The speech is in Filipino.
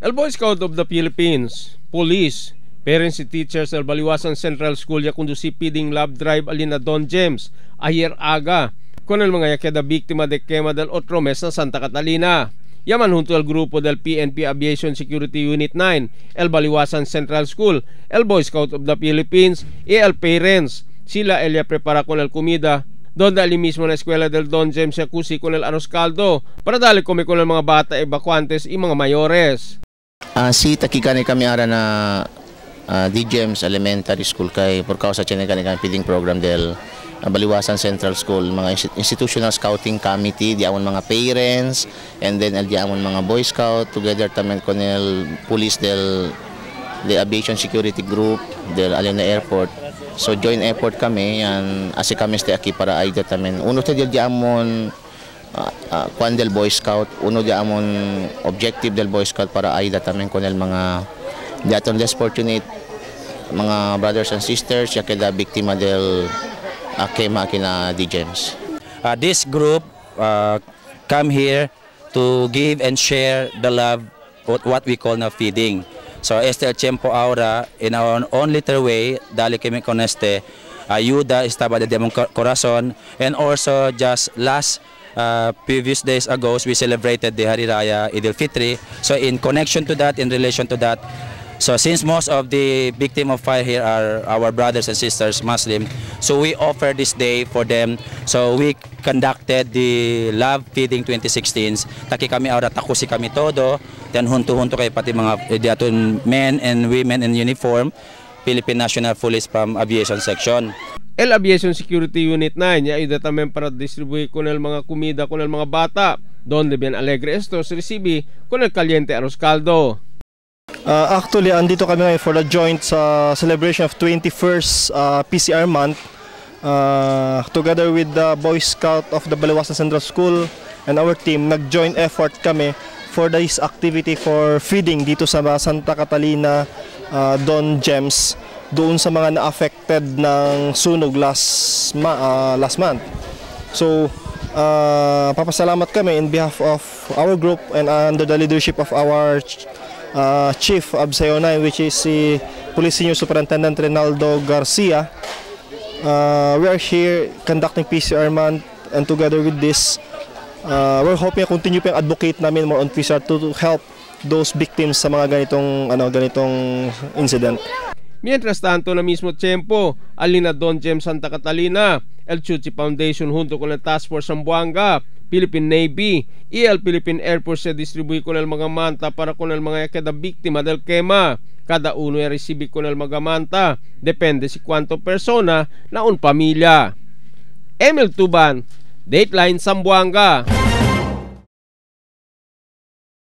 El Boy Scout of the Philippines, Police, Parents and Teachers del Baliwasan Central School ya conduci feeding love drive alina Don James ayer aga con el mga yakeda biktima de quema del otro mes na Santa Catalina. Yaman junto al grupo del PNP Aviation Security Unit 9, el Baliwasan Central School, el Boy Scout of the Philippines y el Parents. Sila elia prepara con el comida donde ali mismo na eskwela del Don James ya kusi con el arroz caldo para dali kami con el mga bata evacuantes y mga mayores. Si takikani kami ara na D. James Elementary School kay por causa tiene kami feeding program del Baliwasan Central School, mga institutional scouting committee, di amon mga parents, and then di amon mga Boy Scout, together tamen con el police del aviation security group del Alena Airport. So joint effort kami, yan, asi kami ste aquí para ayuda tamen. Uno te di amon kwan del Boy Scout, uno di amon objective del Boy Scout para ayuda tamen con el mga di aton less fortunate mga brothers and sisters ya keda biktima del quema kina D. James. This group come here to give and share the love, what we call na feeding. So este el tiempo ahora, in our own little way, dali kami con este ayuda, estaba de demon corazon, and also just last previous days ago, we celebrated the Hari Raya Eid al-Fitr. So in connection to that, in relation to that, so since most of the victim of fire here are our brothers and sisters Muslim, so we offer this day for them. So we conducted the Love Feeding 2016. Taki kami ahora takusi kami todo. Then hunto-hunto kay pati mga diaton men and women in uniform, Philippine National Police from Aviation Section. El Aviation Security Unit 9 ya ayuda también para distribuir con el mga comida con el mga bata, donde bien alegre estos recibe con el caliente arroz caldo. Actually, andito kami ngayon for the joint celebration of 21st PCR month together with the Boy Scout of the Baliwasan Central School and our team. Nag-joint effort kami for this activity for feeding dito sa Santa Catalina Don James doon sa mga na-affected ng sunog last month. So, papasalamat kami in behalf of our group and under the leadership of our Chief of Sayo 9, which is si Police Senior Superintendent Rinaldo Garcia. We are here conducting PCR month, and together with this, we're hoping continue pa yung advocate namin more on PCR to help those victims sa mga ganitong incident. Mientras tanto, na mismo tiempo, alina Don James Santa Catalina, el Chuchi Foundation junto con el Task Force Zamboanga, Philippine Navy y el Philippine Air Force se distribuye con el mga manta para con el mga cada biktima del quema. Cada uno ay recibe con el mga manta, depende si cuánto persona na un pamilya. Emil Tuban, Dateline Zamboanga.